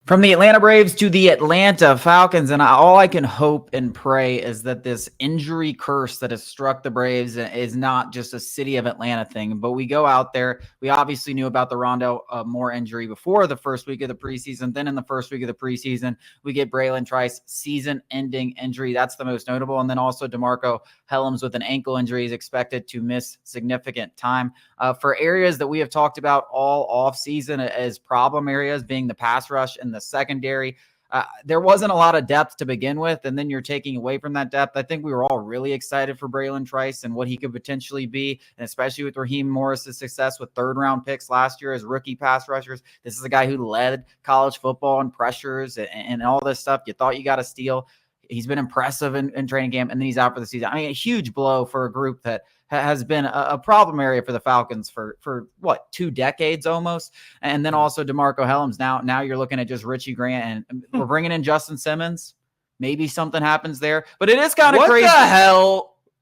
From the Atlanta Braves to the Atlanta Falcons, and all I can hope and pray is that this injury curse that has struck the Braves is not just a city of Atlanta thing, but we go out there. We obviously knew about the Rondell Moore injury before the first week of the preseason. Then in the first week of the preseason, we get Braylon Trice season-ending injury. That's the most notable. And then also DeMarco Hellams with an ankle injury is expected to miss significant time. For areas that we have talked about all offseason as problem areas, being the pass rush and the secondary, there wasn't a lot of depth to begin with, and then you're taking away from that depth. I think we were all really excited for Braylon Trice and what he could potentially be, and especially with Raheem Morris's success with third-round picks last year as rookie pass rushers. This is a guy who led college football in pressures and all this stuff. You thought you got a steal. He's been impressive in training camp, and then he's out for the season. I mean, a huge blow for a group that has been a problem area for the Falcons for what, 2 decades almost. And then also DeMarco Hellams. Now you're looking at just Richie Grant, and we're bringing in Justin Simmons. Maybe something happens there, but it is kind of crazy.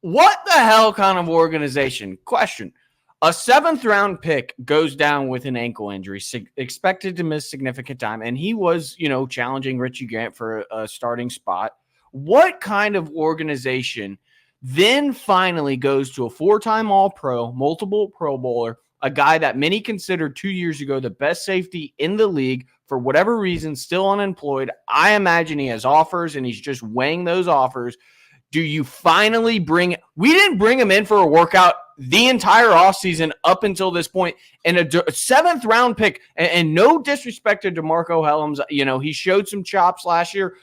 What the hell kind of organization? Question. A 7th-round pick goes down with an ankle injury, expected to miss significant time, and he was, challenging Richie Grant for a starting spot. What kind of organization then finally goes to a 4-time All-Pro, multiple Pro Bowler, a guy that many considered 2 years ago the best safety in the league, for whatever reason, still unemployed? I imagine he has offers, and he's just weighing those offers. Do you finally we didn't bring him in for a workout the entire offseason up until this point, and a 7th-round pick, and no disrespect to DeMarco Hellams. He showed some chops last year,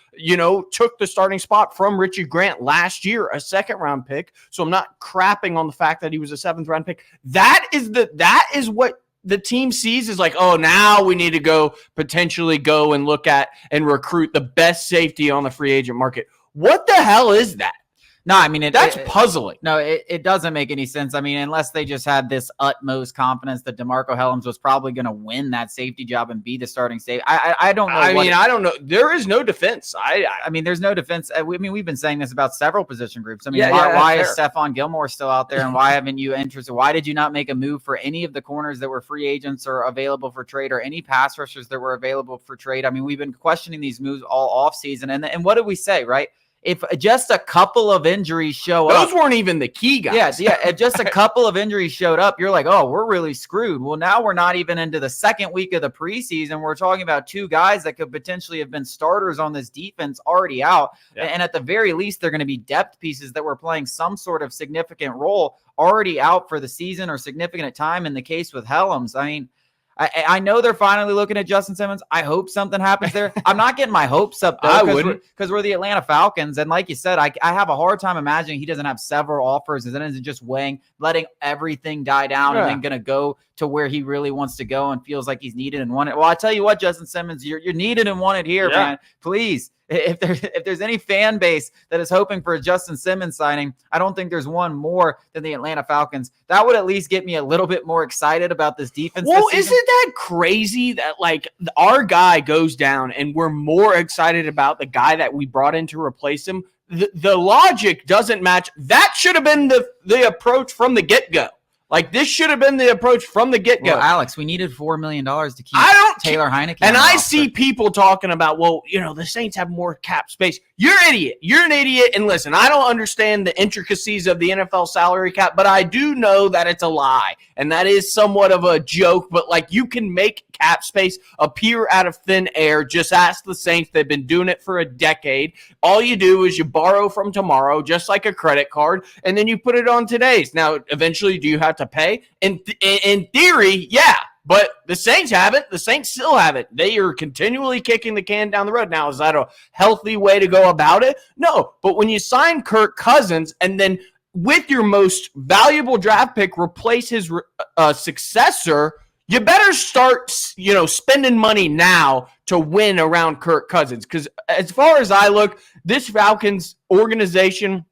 took the starting spot from Richie Grant last year, a 2nd-round pick. So I'm not crapping on the fact that he was a 7th-round pick. That is what the team sees is like, oh, now we need to potentially go and look at and recruit the best safety on the free agent market. What the hell is that? No, I mean, that's puzzling. No, it doesn't make any sense. I mean, unless they just had this utmost confidence that DeMarco Hellams was probably going to win that safety job and be the starting safety. I don't know. I don't know. There is no defense. I mean, there's no defense. We've been saying this about several position groups. I mean, why is Stephon Gilmore still out there, and why haven't you interested? Why did you not make a move for any of the corners that were free agents or available for trade, or any pass rushers that were available for trade? I mean, we've been questioning these moves all offseason. And what did we say, right? If just a couple of injuries show up. Those weren't even the key guys. Yeah. If just a couple of injuries showed up, you're like, oh, we're really screwed. Well, now we're not even into the second week of the preseason. We're talking about 2 guys that could potentially have been starters on this defense already out. Yeah. And at the very least, they're going to be depth pieces that were playing some sort of significant role already out for the season or significant time in the case with Hellams. I mean, I know they're finally looking at Justin Simmons. I hope something happens there. I'm not getting my hopes up, though, because we're the Atlanta Falcons. And like you said, I have a hard time imagining he doesn't have several offers and then isn't just letting everything die down and then going to go to where he really wants to go and feels like he's needed and wanted. Well, I tell you what, Justin Simmons, you're needed and wanted here, man. Please. If there's any fan base that is hoping for a Justin Simmons signing, I don't think there's one more than the Atlanta Falcons. That would at least get me a little bit more excited about this defense. Well, isn't that crazy that our guy goes down and we're more excited about the guy that we brought in to replace him? The logic doesn't match. That should have been the approach from the get-go. This should have been the approach from the get-go. Well, Alex, we needed $4 million to keep Taylor Heineke. And I see people talking about, the Saints have more cap space. You're an idiot. You're an idiot. And listen, I don't understand the intricacies of the NFL salary cap, but I do know that it's a lie. And that is somewhat of a joke, but you can make cap space appear out of thin air. Just ask the Saints. They've been doing it for a decade. All you do is you borrow from tomorrow, just like a credit card, and then you put it on today's. Now, eventually, do you have to pay? In theory, yeah. But the Saints haven't. The Saints still haven't. They are continually kicking the can down the road. Now, is that a healthy way to go about it? No. But when you sign Kirk Cousins and then with your most valuable draft pick replace his successor, you better start, spending money now to win around Kirk Cousins. Because as far as I look, this Falcons organization,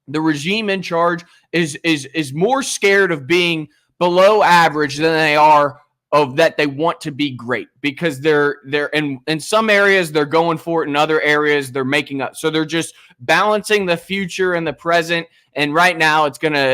the regime in charge, is more scared of being below average than they are of that they want to be great, because they're in some areas they're going for it, in other areas they're making up. So they're just balancing the future and the present. And right now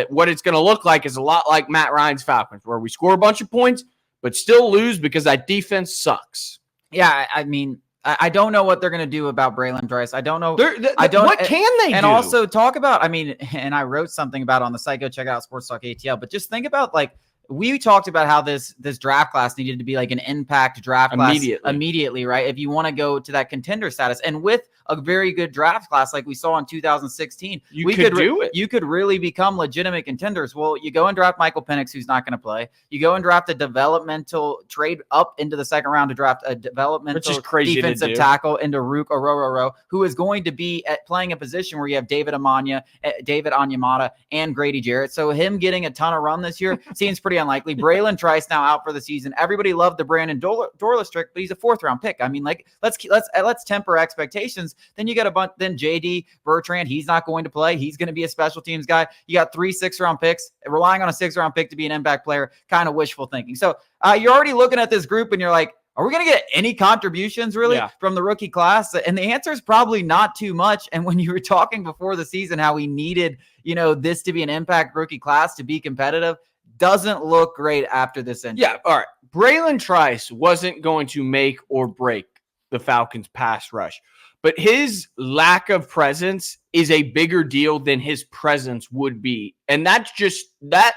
what it's gonna look like is a lot like Matt Ryan's Falcons, where we score a bunch of points but still lose because that defense sucks. Yeah, I mean, I don't know what they're going to do about Braylon Trice. I don't know. What can they do? And also talk about, I mean, and I wrote something about on the site. Go check out Sports Talk ATL. But just think about, like, we talked about how this draft class needed to be like an impact draft class immediately, right? If you want to go to that contender status, and with a very good draft class like we saw in 2016, you could really become legitimate contenders. Well, you go and draft Michael Penix, who's not going to play. You go and draft a developmental trade up into the second round to draft a developmental defensive tackle into Rook Orororo, who is going to be playing a position where you have David Onyemata, and Grady Jarrett. So him getting a ton of run this year seems pretty unlikely. Braylon Trice now out for the season. Everybody loved the Brandon Dorless trick, but he's a 4th round pick. I mean, like, let's temper expectations. Then you got a bunch. Then JD Bertrand, he's not going to play. He's going to be a special teams guy. You got 3 6th-round picks. Relying on a 6th-round pick to be an impact player, kind of wishful thinking. So you're already looking at this group and you're like, are we going to get any contributions really from the rookie class? And the answer is probably not too much. And when you were talking before the season how we needed, this to be an impact rookie class to be competitive, doesn't look great after this injury. Yeah, all right. Braylon Trice wasn't going to make or break the Falcons' pass rush, but his lack of presence is a bigger deal than his presence would be. And that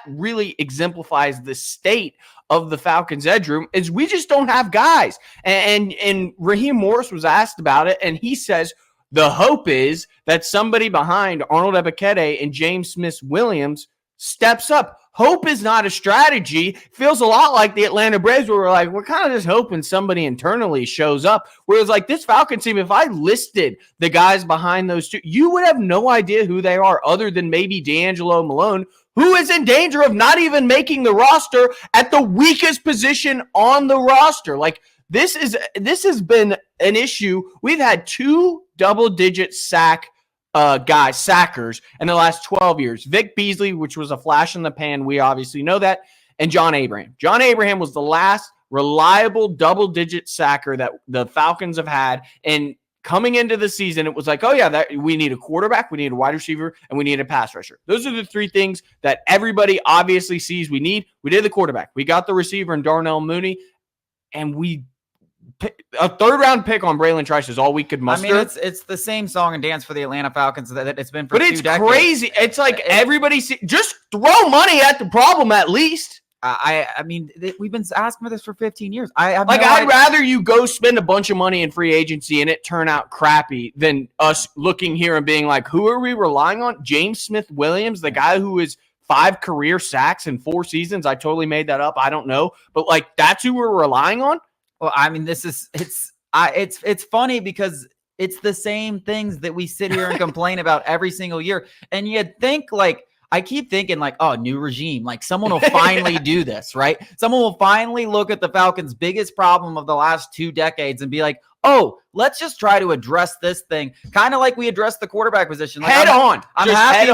really exemplifies the state of the Falcons' edge room is we just don't have guys. And Raheem Morris was asked about it, and he says the hope is that somebody behind Arnold Ebiketie and James Smith-Williams steps up. Hope is not a strategy. Feels a lot like the Atlanta Braves where we're like, we're kind of just hoping somebody internally shows up. Whereas like this Falcons team, if I listed the guys behind those two, you would have no idea who they are other than maybe D'Angelo Malone, who is in danger of not even making the roster at the weakest position on the roster. Like this has been an issue. We've had 2 double-digit sackers in the last 12 years. Vic Beasley, which was a flash in the pan, we obviously know that, and John Abraham. John Abraham was the last reliable double-digit sacker that the Falcons have had, and coming into the season, it was like, oh yeah, we need a quarterback, we need a wide receiver, and we need a pass rusher. Those are the 3 things that everybody obviously sees we need. We did the quarterback. We got the receiver in Darnell Mooney, and a 3rd-round pick on Braylon Trice is all we could muster. I mean, it's the same song and dance for the Atlanta Falcons that it's been for 2 decades. But it's crazy. It's like everybody just throw money at the problem at least. I mean, we've been asking for this for 15 years. I'd rather you go spend a bunch of money in free agency and it turn out crappy than us looking here and being like, who are we relying on? James Smith-Williams, the guy who is 5 career sacks in 4 seasons. I totally made that up. I don't know. But like, that's who we're relying on? Well, I mean, it's funny because it's the same things that we sit here and complain about every single year. And you'd think like, I keep thinking like, oh, new regime, like someone will finally do this, right? Someone will finally look at the Falcons' biggest problem of the last 2 decades and be like, oh, let's just try to address this thing. Kind of like we addressed the quarterback position. Like, I'm happy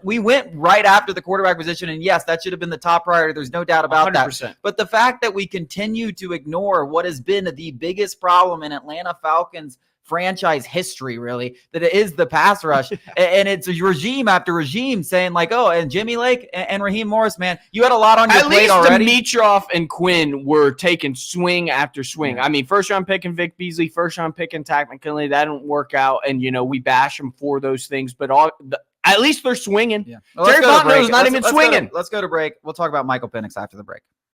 we went right after the quarterback position. And yes, that should have been the top priority. There's no doubt about 100%. That. But the fact that we continue to ignore what has been the biggest problem in Atlanta Falcons franchise history, really, that it is the pass rush. And it's regime after regime saying like, oh, and Jimmy Lake and Raheem Morris, man, you had a lot on your plate already. At least Dimitroff and Quinn were taking swing after swing. Yeah. I mean, 1st-round pick in Vic Beasley, 1st-round pick in Takk McKinley, that didn't work out. And, we bash them for those things. But at least they're swinging. Yeah. Well, Terry Fontenot is not even swinging. Let's go to break. We'll talk about Michael Penix after the break.